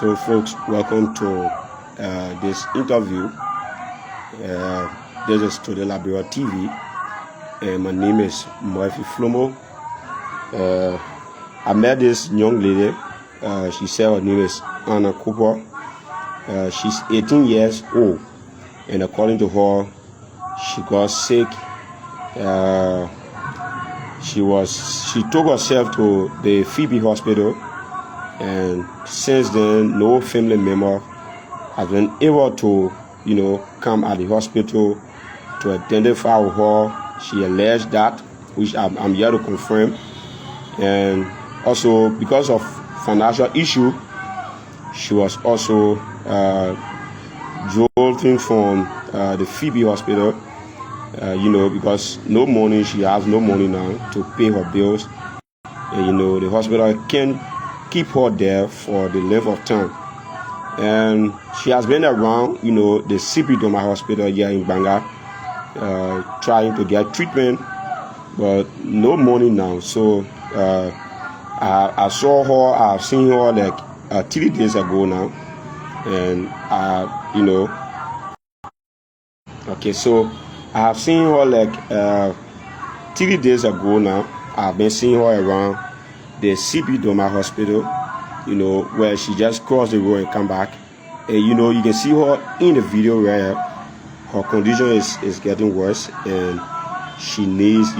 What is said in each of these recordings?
So folks, welcome to this interview. This is to the Liberia TV, and my name is Murphy Flomo. I met this young lady. She said her name is Hanna. She's 18 years old, and according to her, she got sick. She took herself to the Phebe hospital, and since then, no family member has been able to, come at the hospital to identify her. She alleged that, which I'm here to confirm. And also, because of financial issue, she was also jolting from the Phebe hospital, because no money, she has no money now to pay her bills. And, the hospital can't keep her there for the length of time. And she has been around, the CP Doma hospital here in Gbarnga, trying to get treatment, but no money now. So I saw her, I've seen her like 3 days ago now. And okay, so I have seen her like 3 days ago now. I've been seeing her around the CP Doma hospital, where she just crossed the road and come back. And you can see her in the video where her condition is getting worse, and she needs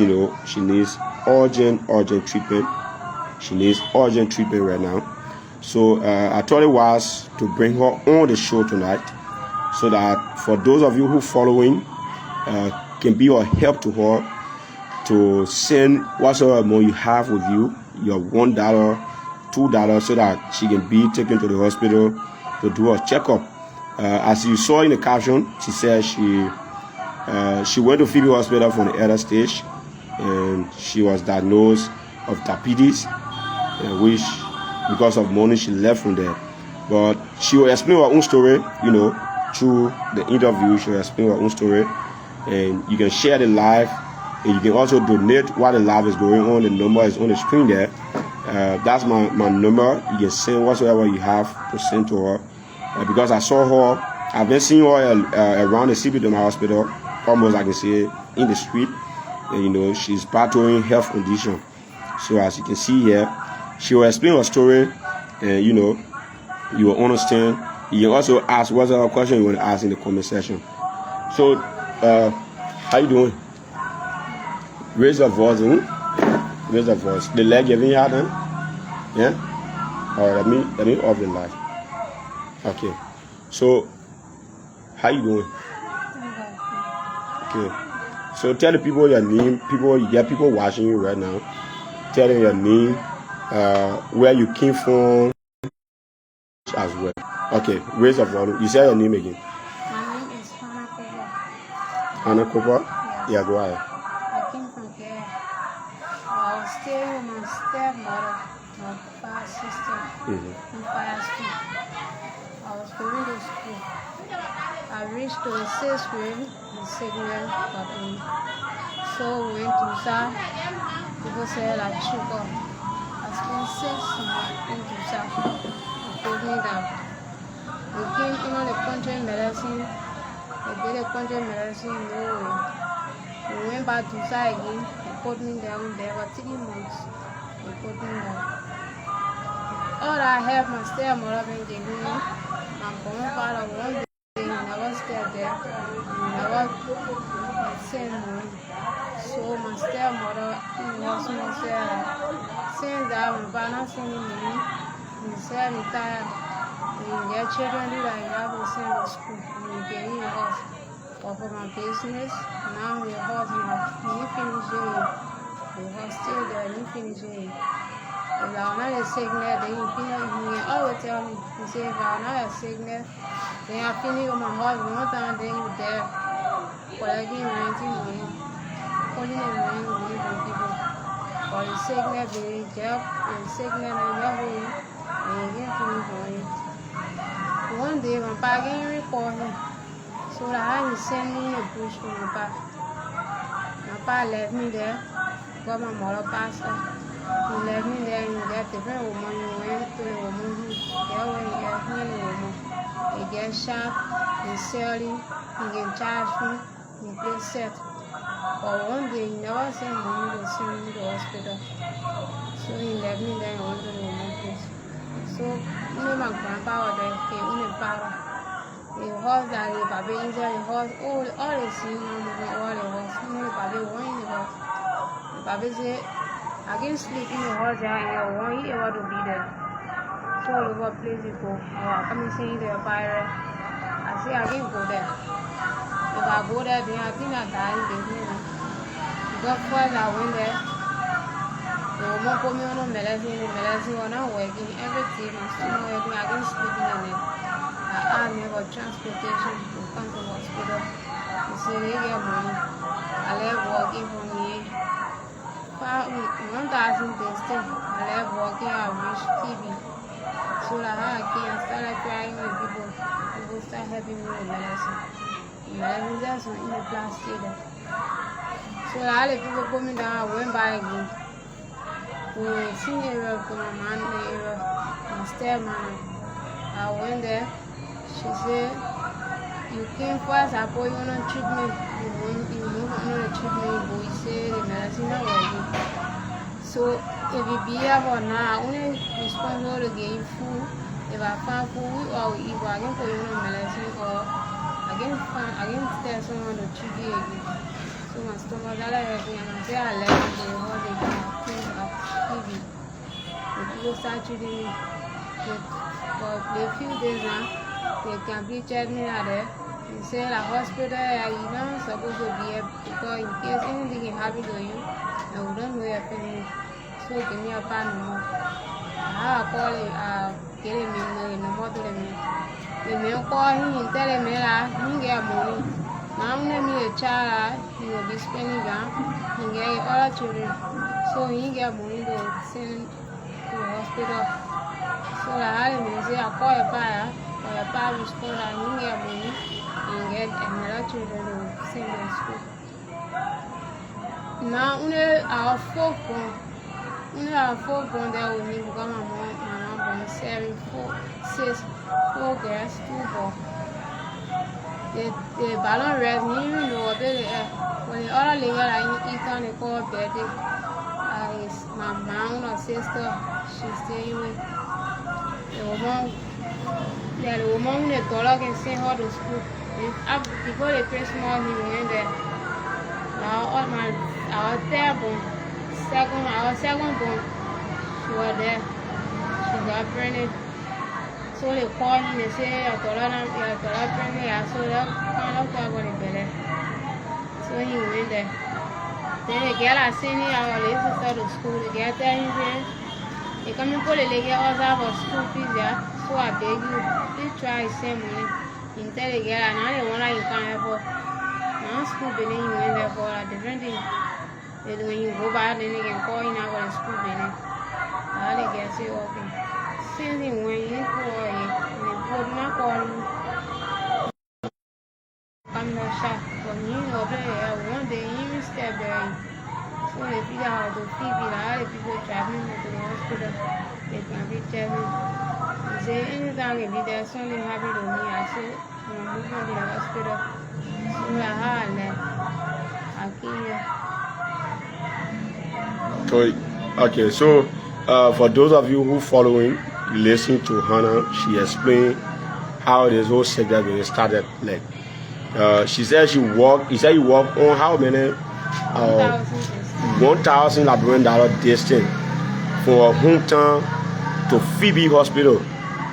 urgent treatment. She needs urgent treatment right now. So I thought it was to bring her on the show tonight, so that for those of you who following can be a help to her, to send whatsoever amount you have with you, your $1, $2, so that she can be taken to the hospital to do a checkup. As you saw in the caption, she said she went to Phebe hospital from the other stage, and she was diagnosed of diabetes, which because of money she left from there. But she will explain her own story, through the interview. She will explain her own story, and you can share the live, and you can also donate while the live is going on. The number is on the screen there. That's my number. You can send whatsoever you have to send to her. Because I saw her, I've been seeing her around the CP Doma hospital, almost I can say in the street. And, she's battling health condition. So as you can see here, she will explain her story, and you will understand. You can also ask whatever question you want to ask in the comment section. So, how you doing? Raise your voice, raise your voice. The leg you haven't had, huh? Yeah? Alright, let me off the light. Okay. So, how you doing? Okay. So tell the people your name. People watching you right now. Tell them your name, where you came from as well. Okay, raise your voice. You say your name again. My name is Hanna. Hanna? Yeah, go ahead. I came from there. I was staying with my stepmother, my father's sister, in fire school. I was going to school. I reached to the 6th grade, the sickness got in. So we went to South. People said I shook up. I spent 6 months in South. They told me that they came in on the country medicine. They did the country medicine, no way. We went back to South again. They put me down there for 3 months. They put me down. All I have, my stepmother been giving me. My grandfather one day, he never stayed there. He never sent money. So my stepmother was me said, since that my father not sending money, he said he tired. When you get children, you have to send to school. And you get in the house. But for my business, now the house, you finish it. The house still there, you finish it. If I'm not a sickness, then you finish. He always tell me, he say, if I'm not a sickness, then I finish with my house one time, then you there. Collecting renting money. Putting the money away from people. For the sickness, they job, and sickness, and everything, and you get finish money. One day, my papa came report me. So that he sent me a bush for my papa. My papa left me there, got my mother passed her. He left me there and he got different woman. He went to the woman who get when he got the woman. He get shot, he sell him, he get charged him, he play set. But one day he never sent money to send him to the hospital. So he left me there and went to the woman place. So my grandpa was there, he owned a power. The horse that the baby inside the horse, all the scene now moving, all the horse. The baby won in the horse. The baby said, I can't sleep in the horse and I want you ever to be there. So all over place you go. I come and see the pirate. I say I can't go there. If I go there, then I think I die in business. Because first I went there. The woman put me on a medicine. The medicine was not working. Everything was not working. I can't sleep in the night. I asked me for transportation to come to the hospital. They say they get money. I left walking from here. 1,000 distance. I left walking. I reached Phebe. So like how I came, I started crying with people. People started helping me with medicine. Medicine just went in the plastic there. So like the people put me down, I went by again. We were in the area to my man in the area, my stepmother. I went there. She said, you came first, I put you on a treatment. You move on a treatment, but you say the medicine not working. So if you be here for now, I only responsible to get you food. If I find food or if I can put you on medicine or I can tell someone to treat you again. So my stomach got everything and I say I left it for the whole day. Phebe. The people start treating me. For a few days now, they completed me out there. They say the hospital, you're not supposed to be here because in case anything can happen to you, and we don't know your family. So give me a pan no more. I call it, get him in no more to the man. The man call him and tell him that he get money. Now I'm going to a child, he will be spending down, he get other children. So he get money to send to the hospital. So I say I call your father, or your father respond and he get money, and get another children to send to school. Now only our fourth born there with me because my mom born 4 girls, 2 boys. The balloon rest, me even know what they are. When the other lady that eat on the call birthday, my mom or sister, she's staying with the woman the dollar can send her to school. Before the Christmas, he went there. Our second born, she was there. She got pregnant. So they called him, they say, your daughter pregnant. I saw that kind of talk on the belly. So he went there. Then the girl I sent our little sister to school. The girl tell him, they come and put the lady also for school fees there. So I beg you, please try to send money. He tell the girl, now they want to come here for. Now school billing, he went there for a different thing. Then when you go back, then they can call you now for the school billing. Now the girl say, okay. Since he went, he called him. And they put my call him. I'm not sure. But he know there, one day he even step there. So they figure out to Phebe, how the people traveling to the hospital, they can be traveling. He said, anytime they be there, something happened to me. I said, I'm moving to the hospital. So like how I left, I came here. Okay, so for those of you who following, listen to Hanna, she explained how this whole segment started. Like, she said he said he walked on how many? $1,000 distance from her hometown to Phebe Hospital.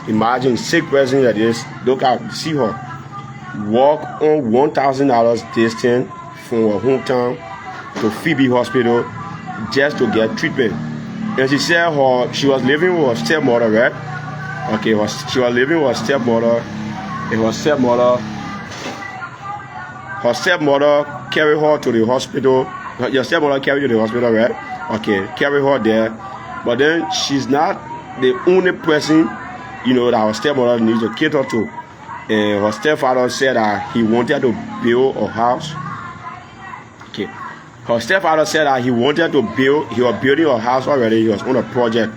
Imagine sick person like this. Look out, see her walk on $1,000 distance from her hometown to Phebe Hospital just to get treatment. And she said she was living with her stepmother, right? Okay, she was living with her stepmother, and her stepmother carried her to the hospital. Your stepmother carried you to the hospital, right? Okay, carry her there. But then she's not the only person, that her stepmother needs to cater to. And her stepfather said that he wanted to build a house. Okay. her stepfather said that he wanted to build, he was building a house already, he was on a project.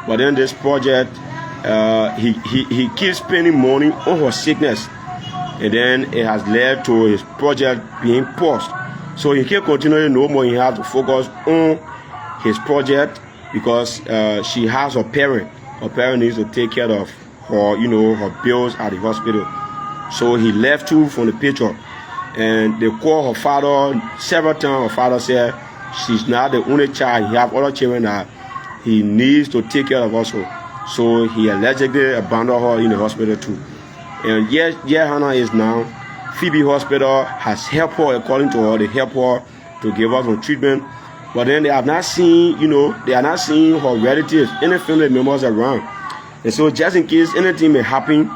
But then this project, he keeps spending money on her sickness. And then it has led to his project being paused. So he can't continue no more. He has to focus on his project because she has a parent. Her parent needs to take care of her, her bills at the hospital. So he left too from the picture. And they called her father several times. Her father said she's not the only child. He have other children that he needs to take care of also. So he allegedly abandoned her in the hospital too. And yeah, Hanna is now. Phebe Hospital has helped her, according to her, they help her to give her some treatment. But then they have not seen, they are not seeing her relatives, any family members around. And so just in case anything may happen,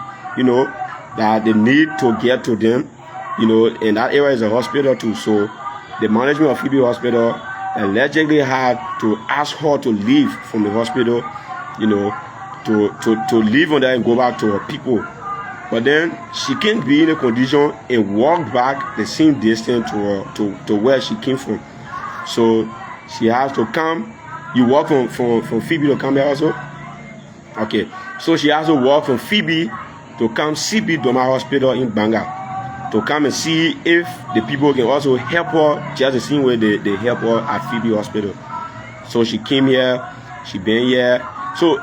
that they need to get to them, and that area is a hospital too. So the management of Phebe Hospital allegedly had to ask her to leave from the hospital, to leave on there and go back to her people. But then she can't be in a condition and walk back the same distance to where she came from. So she has to come. You walk from Phebe to come here also? Okay. So she has to walk from Phebe to come CB Doma Hospital in Gbarnga to come and see if the people can also help her just the same way they help her at Phebe Hospital. So she came here. She been here. So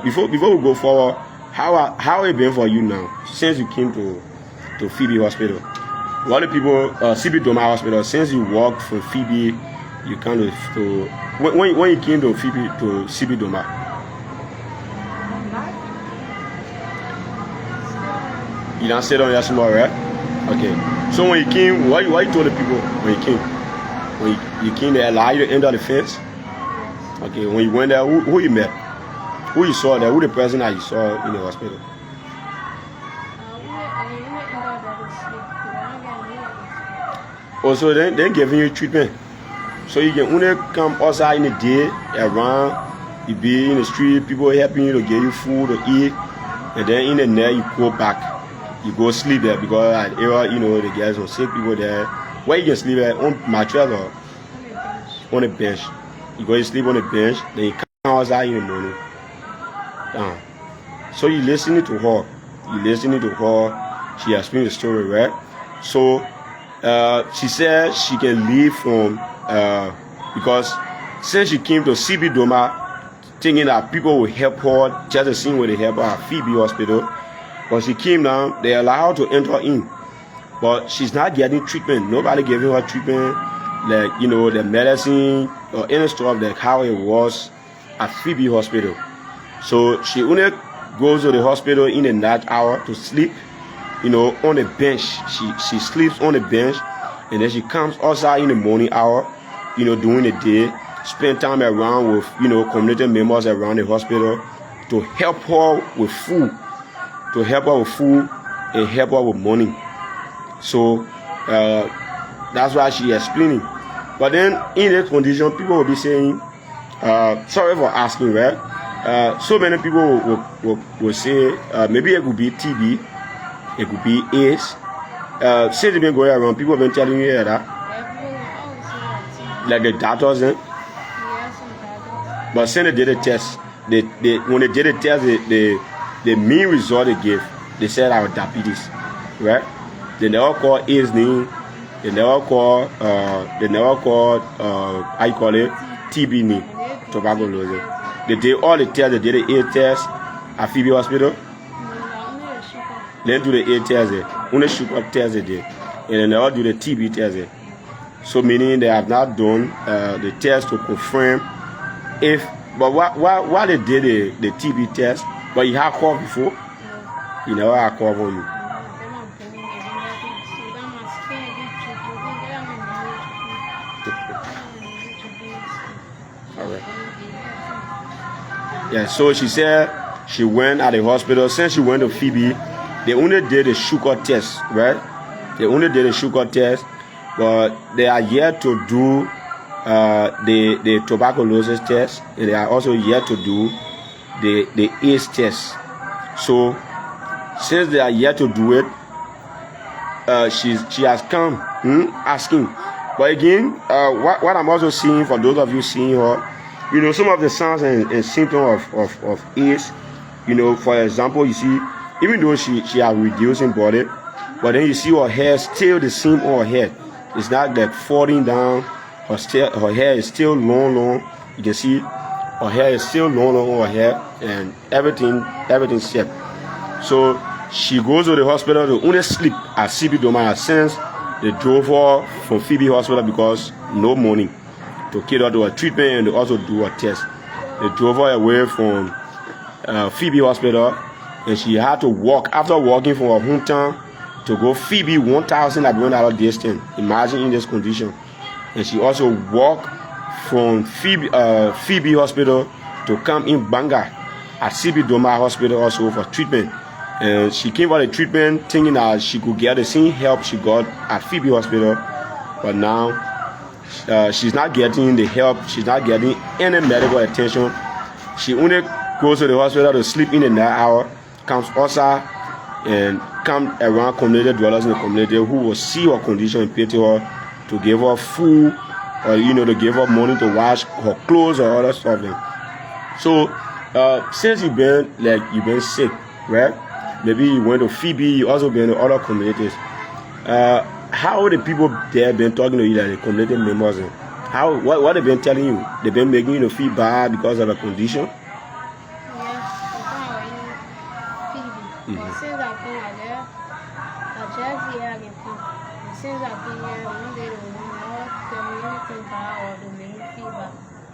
before we go forward, how it been for you now since you came to Phebe Hospital? What the people CB Doma Hospital, since you walked from Phebe, you kind to when you came to Phebe to CB Doma? You don't sit on your small, right? Okay. So when you came, what you told the people when you came? When you came, they allow you to enter the fence? Okay. When you went there, who you met? Who you saw there? Who the person that you saw in the hospital? Also, then giving you treatment. So you can only come outside in the day, around, you be in the street, people helping you to get you food to eat, and then in the night you go back. You go sleep there because at area, the guys some sick people there. Where you can sleep at, on mattress or on a bench. You go to sleep on the bench, then you come outside in the morning. So you listening to her. She explained the story, right? So she said she can leave from because since she came to CB Doma thinking that people will help her just the same way they help her at Phebe Hospital. But she came down, they allowed her to enter in. But she's not getting treatment. Nobody giving her treatment, like, the medicine or any stuff like how it was at Phebe Hospital. So she only goes to the hospital in the night hour to sleep, on the bench. She sleeps on the bench, and then she comes outside in the morning hour, during the day, spend time around with, community members around the hospital to help her with food. And help her with money. So that's why she explaining. But then in that condition, people will be saying, sorry for asking, right? So many people will say maybe it could be TB, it could be AIDS. Since they've been going around, people have been telling you that. Like the doctors, eh? But since they did the test, when they did the test, the main result they gave, they said I was diabetes, right? They never call AIDS name. They never call how you call it, TB name, tuberculosis. They did all the tests. They did the AIDS test at Phebe Hospital. They do the AIDS test there. Only sugar test they did, and they never do the TB test there. So meaning they have not done the test to confirm if. But why they did the TB test? But you have cough before? You never had cough on you. Alright. Yeah, so she said she went at the hospital. Since she went to Phebe, they only did a sugar test, right? They only did a sugar test, but they are yet to do the tuberculosis test, and they are also yet to do the AIDS test. So since they are yet to do it, she has come asking But again, what I'm also seeing for those of you seeing her, you know, some of the signs and symptoms of AIDS, you know, for example, you see, even though she has reducing body, but then you see her hair still the same on her head. It's not like falling down. Her hair is still long. You can see her hair is still long on her hair, and everything's set. So she goes to the hospital to only sleep at CB Doma. Since they drove her from Phebe hospital because no money to get her to a treatment and to also do a test. They drove her away from Phebe hospital, and she had to walk after walking from her hometown to go Phebe 1,000 $1,000 distance. Imagine in this condition. And she also walked from Phebe hospital to come in Gbarnga at CB Doma hospital also for treatment. And she came for the treatment thinking that she could get the same help she got at Phebe hospital, but now she's not getting the help. She's not getting any medical attention. She only goes to the hospital to sleep in the night hour, comes outside and come around community dwellers in the community who will see her condition and pity her to give her food or, you know, to give her money to wash her clothes or other stuff. So since you've been sick, right? Maybe you went to Phebe, you also been to other communities. How the people there been talking to you, like the community members? And what they been telling you? They been making you feel bad because of a condition? Yes, since I've been there, I just hear again. Since I've been here, one day they will not tell me anything bad or they make me feel bad.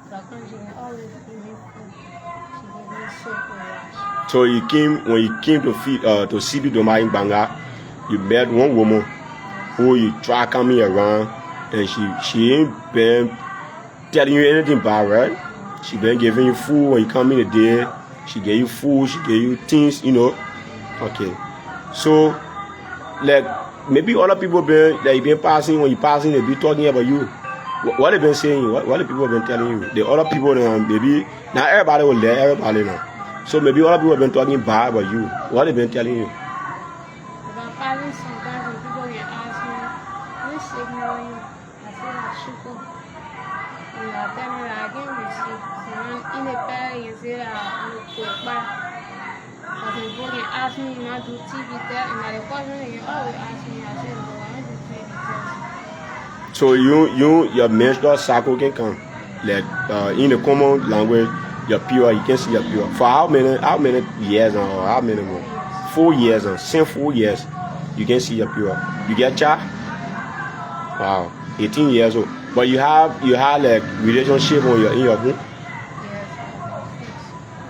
So I can't always give me food. She gave me soap and wash. So when you came to CB Doma in Gbarnga, you met one woman who you try coming around, and she ain't been telling you anything bad, right? She been giving you food when you come in the day. She gave you food, she gave you things, you know. Okay. So like maybe other people been that you been passing, when you passing, they be talking about you. What they been saying? What the people been telling you? The other people now, maybe now everybody will let everybody know. So maybe other people have been talking bad about you. What have they been telling you? About passing sometimes when people get ask me, which signal you? I say that sugar. And I tell me that I can't receive. So in the pay, you say that I'm quick back. But when people get ask me, you not do TV test, and the question they always ask me, I say, no, I want to TV test. So your menstrual cycle can come, like in the common language. You're pure, you can see you're pure. For how many years now, or how many more? 4 years now, same 4 years, you can see you're pure. You get child? Wow, 18 years old. But you have like relationship in your home? Yes.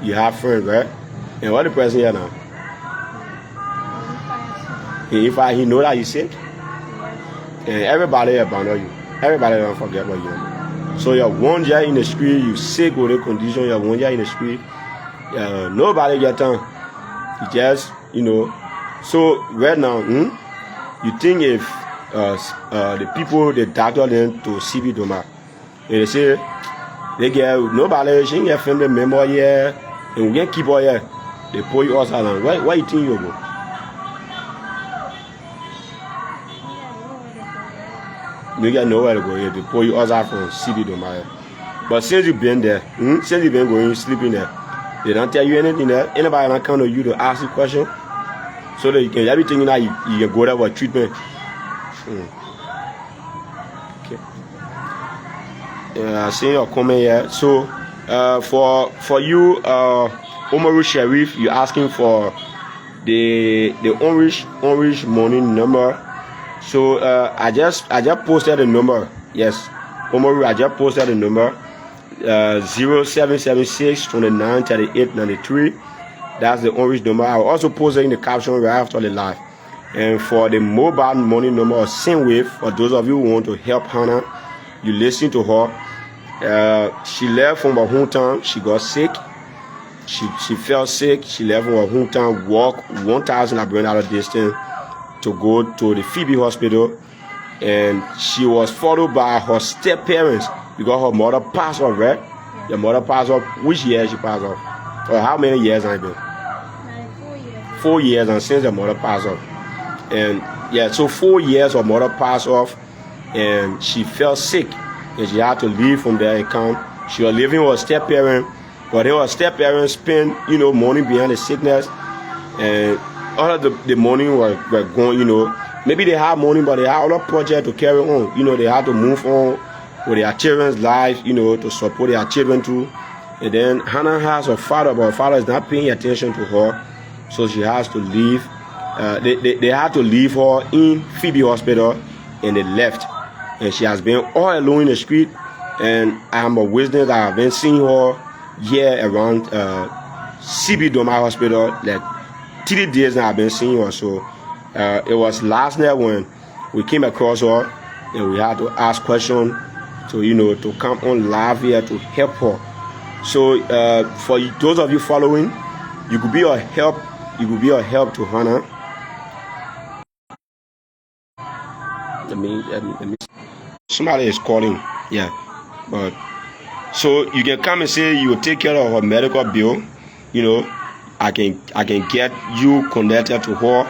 You have friends, right? And what the person here now? If he know that you sick? Yes. And everybody abandon you. Everybody don't forget about you. So you're 1 year in the street, you sick with a condition, you're 1 year in the street, nobody get time. You just, you know. So right now, you think if the people, the doctor them to CB Doma, and they say, they get nobody, she ain't get family member here, and we can keep her here, they pull you outside. Where you think you go? You get nowhere to go here. They pull you outside from CB Doma. But since you've been there, since you've been going, sleeping there, they don't tell you anything there. Anybody don't come to you to ask you question, so that you can everything that you can go there for treatment. Okay. I see your comment here. So for you, Umaru Sheriff, you asking for the orange money number. So I just posted the number. Yes, Umaru, I just posted the number 0776 29 38 93. That's the orange number. I will also post it in the caption right after the live. And for the mobile money number or SendWave, for those of you who want to help Hanna, you listen to her. She left from her hometown. She got sick. She fell sick. She left from her hometown, walked 1,000 $1,000 distance to go to the Phebe hospital, and she was followed by her step parents because her mother passed off, right? Your mother passed off. Which year she passed off? Or how many years has it been? 4 years. 4 years, and since your mother passed off. And yeah, so 4 years her mother passed off, and she fell sick, and she had to leave from there and come. She was living with her step-parent, but then her step-parents spent, money behind the sickness, and all of the money were gone, Maybe they had money, but they had other projects to carry on. They had to move on with their children's lives, to support their children too. And then Hanna has her father, but her father is not paying attention to her, so she has to leave. They had to leave her in Phebe hospital, and they left. And she has been all alone in the street, and I'm a witness that I've been seeing her here around CB Doma Hospital, like 3 days now I've been seeing her. So it was last night when we came across her, and we had to ask questions to come on live here to help her. So for those of you following, you could be a help. You could be a help to Hanna. Let me. Somebody is calling. Yeah, but so you can come and say you will take care of her medical bill. I can get you connected to her,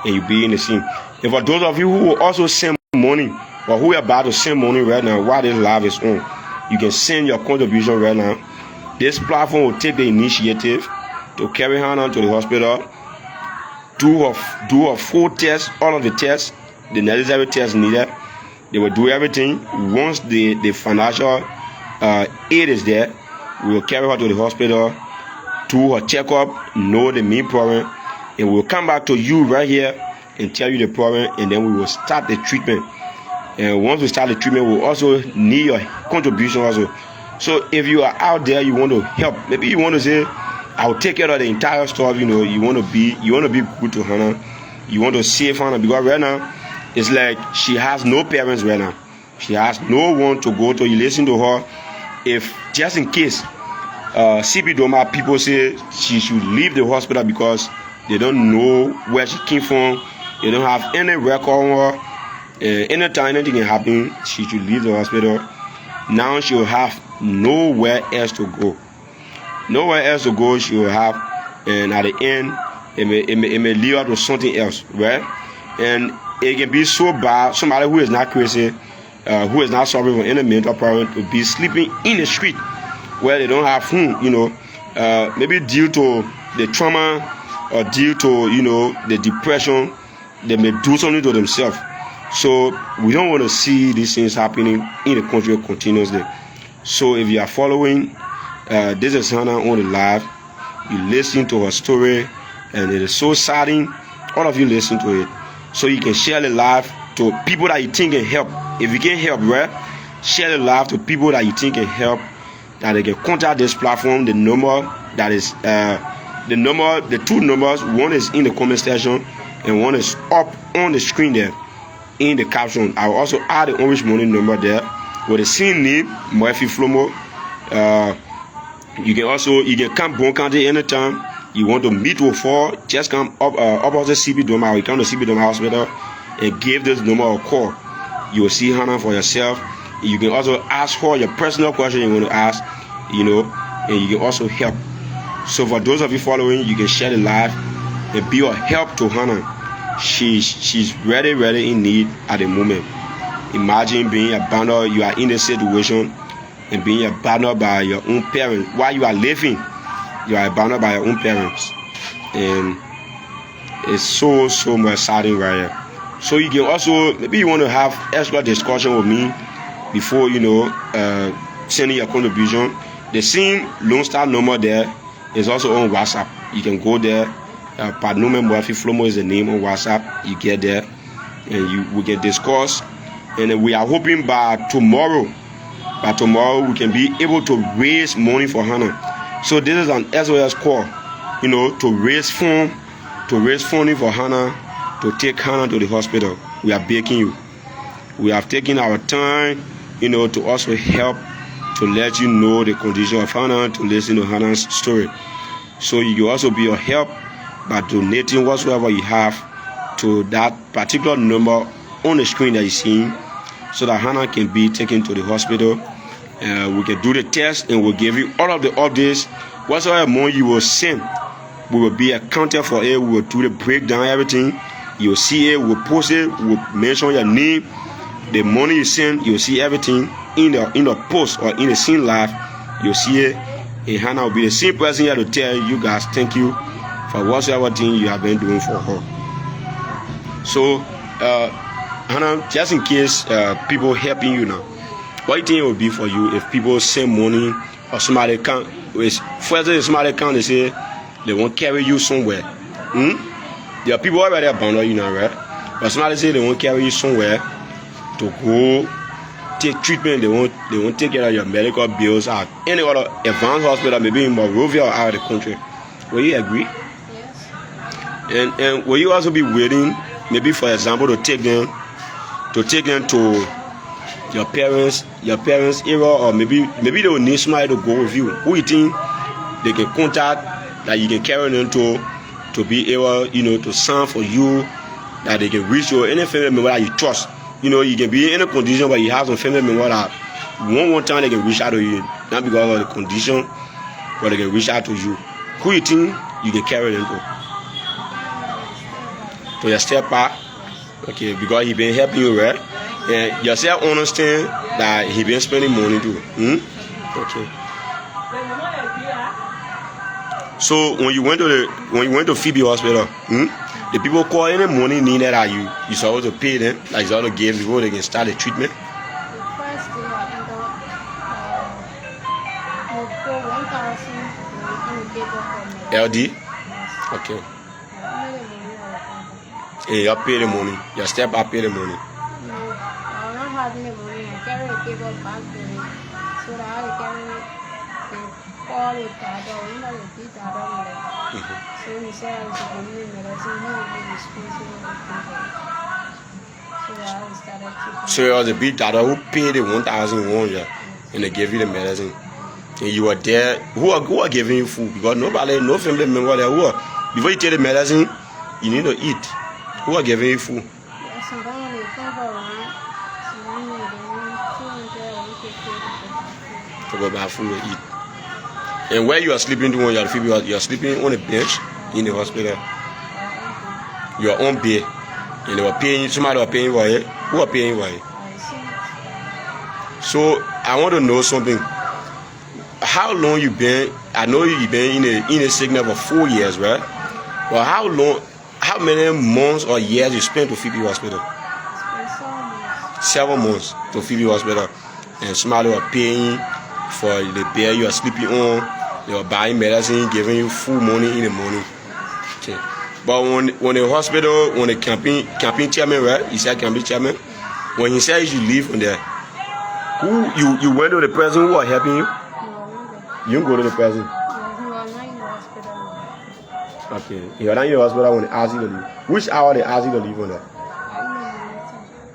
and you be in the scene. And for those of you who will also send money, or who are about to send money right now while this live is on, you can send your contribution right now. This platform will take the initiative to carry Hanna to the hospital, do her full test, all of the tests, the necessary tests needed. They will do everything. Once the financial aid is there, we will carry her to the hospital, do her checkup, know the main problem, and we'll come back to you right here and tell you the problem, and then we will start the treatment. And once we start the treatment, we'll also need your contribution also. So if you are out there, you want to help, maybe you want to say, I'll take care of the entire stuff, you want to be good to Hanna, you want to save Hanna, because right now it's like she has no parents right now. She has no one to go to. You listen to her. If just in case CB Doma people say she should leave the hospital because they don't know where she came from, they don't have any record on her, anytime anything can happen, she should leave the hospital. Now she will have nowhere else to go. Nowhere else to go she will have, and at the end it may lead her to something else, right? And it can be so bad, somebody who is not crazy, who is not suffering from any mental problem, to be sleeping in the street where they don't have food, maybe due to the trauma or due to the depression. They may do something to themselves. So we don't want to see these things happening in the country continuously. So if you are following, this is Hanna on the live. You listen to her story, and it is so saddening. All of you listen to it, so you can share the live to people that you think can help. If you can help, right, share the live to people that you think can help, that they can contact this platform. The number that is the two numbers. One is in the comment section, and one is up on the screen there in the caption. I will also add the Orange Money number there with the same name, Murphy Flomo. You can come Bong County anytime you want to meet with her. Just come up opposite CB Doma, or you come to CB Doma Hospital and give this number a call. You will see Hanna for yourself. You can also ask her your personal question you want to ask, and you can also help. So for those of you following, you can share the live and be a help to Hanna. She's really in need at the moment. Imagine being abandoned. You are in this situation and being abandoned by your own parents. While you are living, you are abandoned by your own parents, and it's so much saddening right here. So you can also, maybe you want to have extra discussion with me before sending your contribution. The same Lone Star number there is also on WhatsApp. You can go there. Padnome Murphy Flomo is the name on WhatsApp. You get there, and we can discuss. And we are hoping by tomorrow we can be able to raise money for Hanna. So this is an SOS call, to raise funding for Hanna, to take Hanna to the hospital. We are begging you. We have taken our time, to also help, to let you know the condition of Hanna, to listen to Hanna's story. So you can also be a help by donating whatsoever you have to that particular number on the screen that you see, so that Hanna can be taken to the hospital. We can do the test, and we'll give you all of the updates. Whatsoever money you will send, we will be accounted for it. We will do the breakdown, everything. You will see it, we will post it, we will mention your name, The money you send, you'll see everything in the post or in the scene live. You'll see it. And Hanna will be the same person here to tell you guys thank you for whatsoever thing you have been doing for her. So, Hanna, just in case people helping you now, what do you think it would be for you if people send money or somebody come? First, somebody come, they say they won't carry you somewhere. There are people already abandon you now, right? But somebody say they won't carry you somewhere to go take treatment. They won't take care of your medical bills at any other advanced hospital, maybe in Monrovia or out of the country. Will you agree? Yes. And will you also be waiting, maybe for example, to take them to your parents' area, or maybe they will need somebody to go with you. Who you think they can contact that you can carry them to be able, to sign for you, that they can reach you, any family member that you trust. You can be in a condition where you have some family member that one time they can reach out to you, not because of the condition, but they can reach out to you. Who you think you can carry them to? To your steppa? Okay, because he been helping you, right? And yourself understand that he been spending money too. Okay. So when you went to Phebe hospital, the people call any money needed that you supposed to pay them, like you supposed to give before they can start the treatment. First, they are under 1,000 LD? Okay. And you pay the money. Your step I pay the money. No, I'm not having the money. I carry the paper back to me. So that I carry the call with that or the beat that on. So he said I was going to medicine. He will be responsible for that. So I started treating. So it was a big data who paid the 1,001, yeah, and they gave you the medicine. And you were there. Who are giving you food? Because no family member there. Before you take the medicine, you need to eat. Who are giving you food? Sometimes they come for around. Sometimes they To go buy food to eat. And where you are sleeping when you are Phebe, you are sleeping on a bench in the hospital. You are on bed. And they were paying, somebody was paying for it. Who are paying for it? So I want to know something. How long you been? I know you've been in a sickness for 4 years, right? Well, how many months or years you spent to Phebe hospital? 7 months to Phebe hospital. And somebody was paying for the bed you are sleeping on. They were buying medicine, giving you full money in the morning. Okay. But when the hospital, when the campaign chairman, right? He said campaign chairman. When he said you should leave from there, you went to the person who was helping you? You didn't go to the person? He was not in the hospital. Okay. You were not in the hospital when they asked you to leave. Which hour they asked you to leave on there?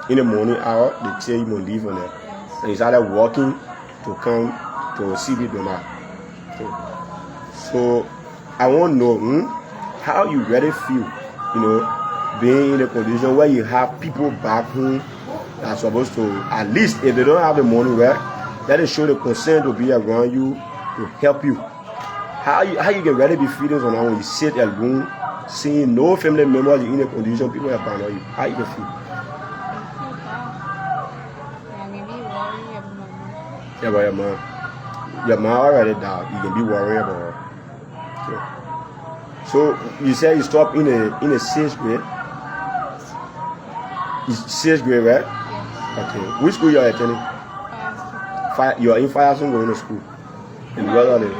In the morning hour, they say you must leave on there. And you started walking to come to see the donor. Okay. So I want to know how you really feel, being in a condition where you have people back home that are supposed to, at least if they don't have the money, right, let it show the concern to be around you to help you. How you can really be feeling on that when you sit alone, seeing no family members in a condition, people are around you. How you can feel? Yeah, about your mom. Your mom already died. You can be worried about her. Okay. So you said you stopped in a 6th grade. 6th grade, right? Yes. Okay. Which school you are attending? You are in Firestone going to school. In what are they?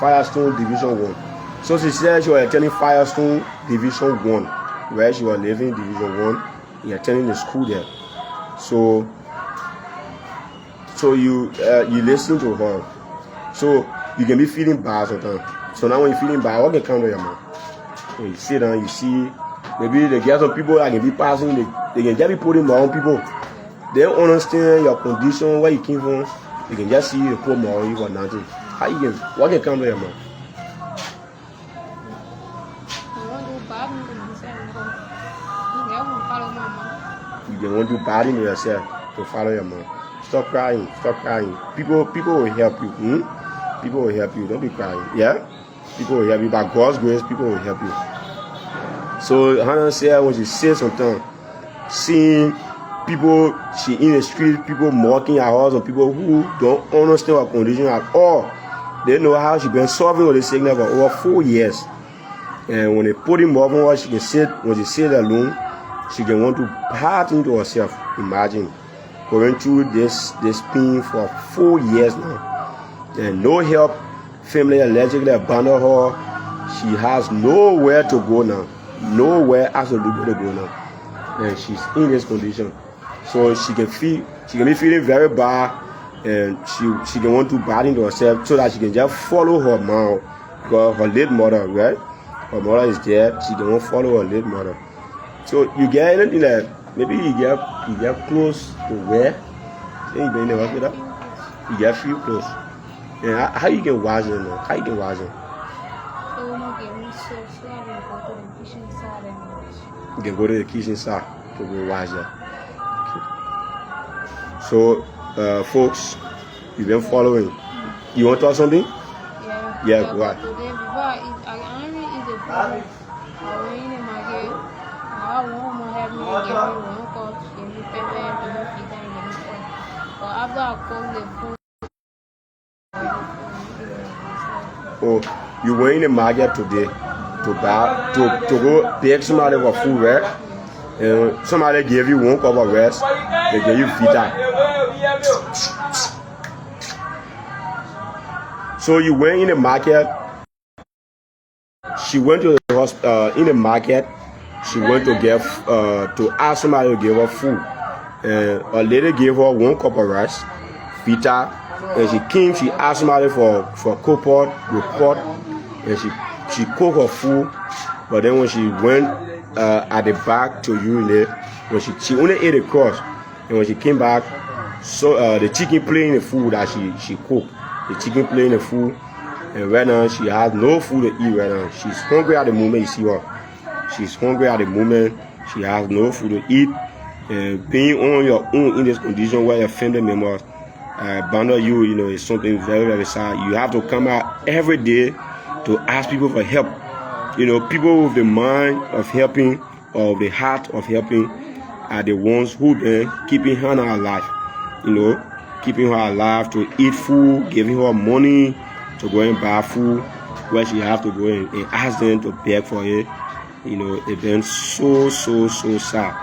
Firestone Division 1. So she said she was attending Firestone Division 1, where she was living Division 1. You attending the school there. So you listen to her. So you can be feeling bad sometimes. So now when you're feeling bad, what can come to your mind? When you sit down, you see, maybe they get some people that can be passing, they can just be putting more on people. They don't understand your condition, where you came from. You can just see you put more on you or nothing. What can come to your mind? You can want to bad in yourself to follow your mom. Stop crying. People will help you. People will help you. Don't be crying. Yeah? People will help you. By God's grace, people will help you. So Hanna said when she said something, seeing people, she in the street, people mocking her husband, people who don't understand her condition at all. They know how she been suffering with the sickness for over 4 years. And when they put him up on her, she can sit, when she sit alone, she can want to part into herself. Imagine going through this pain for 4 years now. And no help, family allegedly abandoned her. She has nowhere to go now. Nowhere absolutely to go now. And she's in this condition. So she can be feeling very bad, and she can want to bad into herself so that she can just follow her mom, because her late mother, right? Her mother is dead. She can want to follow her late mother. So you get anything that maybe you get close to where? Then you been in the hospital. You get few close. And how you can watch them now? How you can watch them? You can go to the kitchen side to go watch them. So, folks, you've been following. You want to talk something? Yeah. Yeah, go ahead. Today, before I eat, I only eat the food. I went in the market. I want to help me get me one cup, get me pepper, get me pizza, and get me food. But after I cook the food, Oh, you went in the market today to buy to go beg somebody for food, right? And somebody gave you one cup of rice, they gave you pizza. So you went in the market. She went to the hospital. In the market, she went to get to ask somebody to give her food. And a lady gave her one cup of rice, pizza. And she came. She asked somebody for cook pot, with pot, and she cooked her food. But then when she went at the back to urinate, when she only ate a crust, and when she came back, so the chicken playing the food that she cooked. The chicken playing the food, and right now she has no food to eat right now. She's hungry at the moment. You see her. She's hungry at the moment. She has no food to eat. And being on your own in this condition where your family members abandon you, you know, is something very, very sad. You have to come out every day to ask people for help. You know, people with the mind of helping or the heart of helping are the ones who been keeping Hanna alive. You know, keeping her alive to eat food, giving her money to go and buy food, where she have to go and ask them to beg for it. You know, it's been so sad.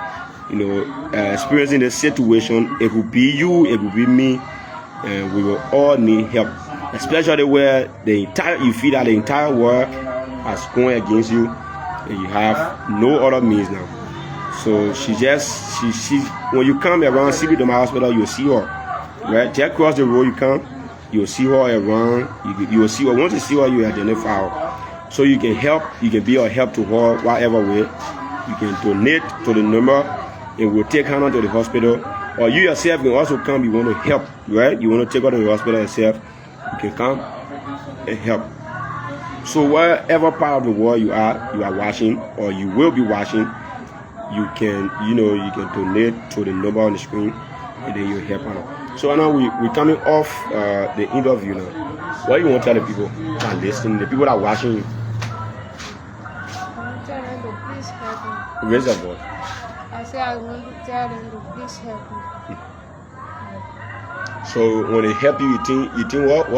You know, experiencing the situation, it could be you, it could be me, and we will all need help. Especially where you feel that the entire world has gone against you, and you have no other means now. So she when you come around Phebe to my hospital, you'll see her. Right, just across the road you come, you'll see her around. You will see her. Once you see her, you identify her. So you can help. You can be a help to her, whatever way. You can donate to the number, and we'll take Hanna to the hospital. Or you yourself can also come. You want to help, right? You want to take her to the hospital yourself. You can come and help. So wherever part of the world you are watching, or you will be watching, you can donate to the number on the screen, and then you help her. So now we're coming off the interview now. What do you want to tell the people that are listening, the people that are watching you? I want to tell them to please help me. Raise your voice. I say I want to tell them to please help me. So when they help you, you think what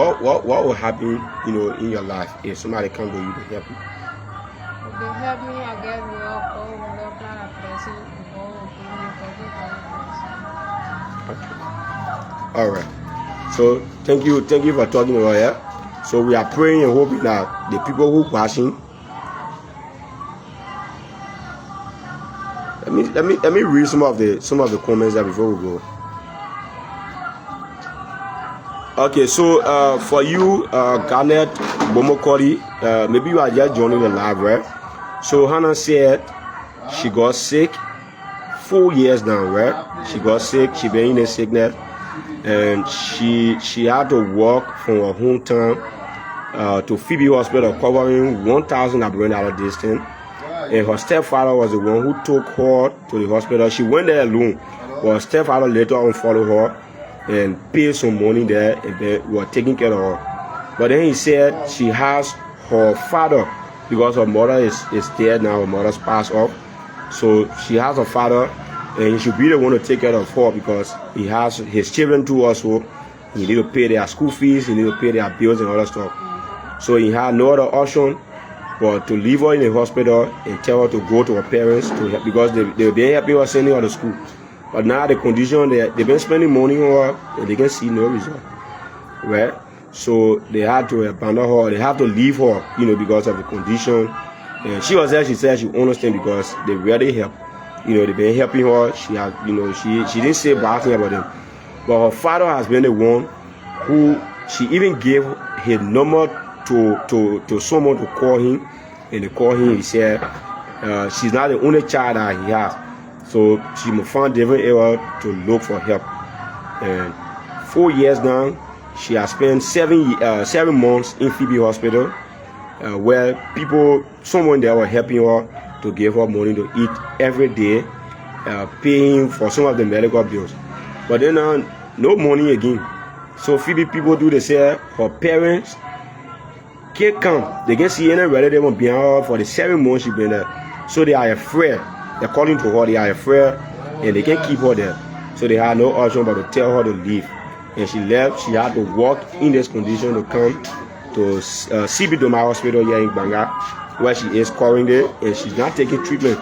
will happen, you know, in your life if somebody comes to you to help you? If they help me, I get well, or will plan a person, or will give me a person. Okay. All right. So thank you for talking about it. So we are praying and hoping that the people who are watching. Let me read some of the comments there before we go. Okay, so for you, Gbarnga Bong County, maybe you are just joining the live, right? So Hanna said she got sick 4 years now, right? She got sick. She been in a sickness. And she had to walk from her hometown to Phebe hospital, covering 1,000 $1,000 distance. And her stepfather was the one who took her to the hospital. She went there alone, but her stepfather later on followed her and paid some money there, and they were taking care of her. But then he said she has her father, because her mother is dead now. Her mother's passed off, so she has her father, and he should be the one to take care of her because he has his children too also. He need to pay their school fees, he need to pay their bills and other stuff. So he had no other option but to leave her in the hospital and tell her to go to her parents to help, because they've been helping her sending her to school. But now the condition, they've been spending money on her and they can see no result. Right? So they had to abandon her, they have to leave her, because of the condition. And she was there, she said she understand because they really help. They've been helping her. She had, she didn't say bad thing about them. But her father has been the one who she even gave his number to someone to call him, and they call him. He said she's not the only child that he has, so she must find different area to look for help. And 4 years now, she has spent 7 months in Phebe hospital, where someone there were helping her to give her money to eat every day, paying for some of the medical bills. But then no money again. So Phebe people do, they say her parents can't come. They can't see any relative behind her for the 7 months she been there. So they are afraid. They're calling to her, they are afraid, and they can't keep her there. So they had no option but to tell her to leave. And she left. She had to walk in this condition to come to CB Hospital here in Gbarnga, where she is currently, and she's not taking treatment.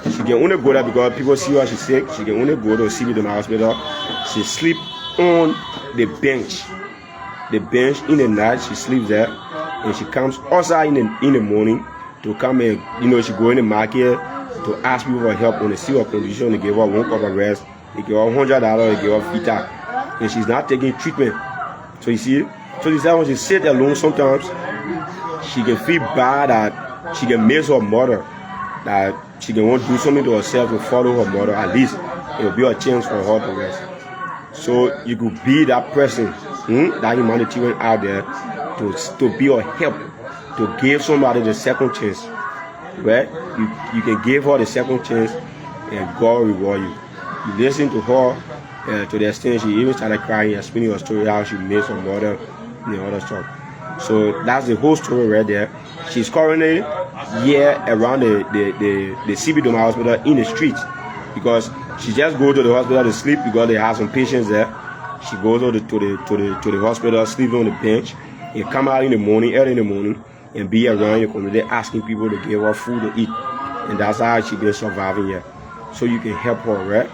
She can only go there because people see her, she's sick. She can only go to CB Hospital. She sleep on the bench. The bench in the night, she sleeps there. And she comes outside in the morning to come and, she go in the market to ask people for help on the serious condition. They give her 1 cup of rice, they give her $100, they give her Vita. And she's not taking treatment. So you see, so she said when she sit alone sometimes, she can feel bad that she can miss her mother, that she can want to do something to herself to follow her mother. At least it will be a chance for her to rest. So you could be that person, that humanitarian out there, to be a help, to give somebody the second chance. Right? You can give her the second chance and God will reward you. You listen to her to the extent she even started crying, explaining her story, how she missed her mother and other stuff. So that's the whole story right there. She's currently here around the CB hospital in the streets, because she just goes to the hospital to sleep because they have some patients there. She goes to the hospital, sleeps on the bench, and come out in the morning, early in the morning, and be around your community asking people to give her food to eat. And that's how she been surviving here. So you can help her, right?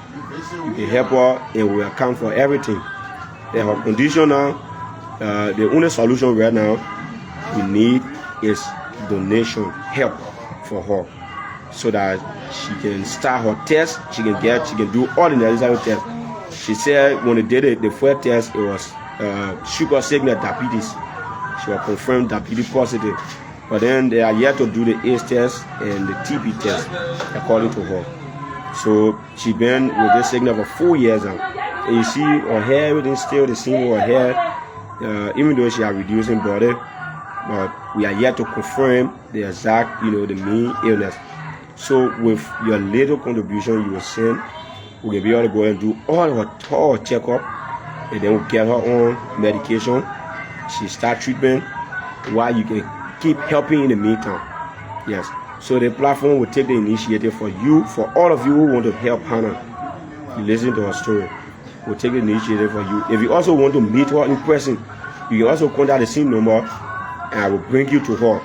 You can help her and will account for everything. And her condition now, the only solution right now we need is donation, help for her, so that she can start her test, she can do all the necessary tests. She said when they did the first test, it was sugar sickness, diabetes. She was confirmed diabetes positive. But then they are yet to do the AIDS test and the TB test, according to her. So she been with this sickness for 4 years now. And you see her hair, everything still the same with her hair, even though she has reducing body. But we are yet to confirm the exact, the main illness. So with your little contribution you will send, we can be able to go and do all her checkup, and then we'll get her on medication. She start treatment while you can keep helping in the meantime. Yes. So the platform will take the initiative for you, for all of you who want to help Hanna. You listen to her story. We'll take the initiative for you. If you also want to meet her in person, you can also contact the same number, and I will bring you to her.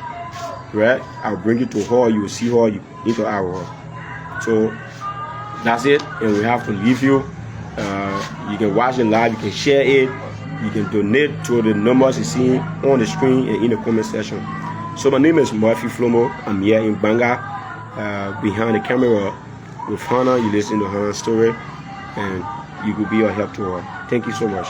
Right? I'll bring you to her. You will see her. You interact with her. So that's it. And we have to leave you. You can watch it live. You can share it. You can donate to the numbers you see on the screen and in the comment section. So my name is Murphy Flomo. I'm here in Gbarnga, behind the camera with Hanna. You listen to Hanna's story, and you could be a help to her. Thank you so much.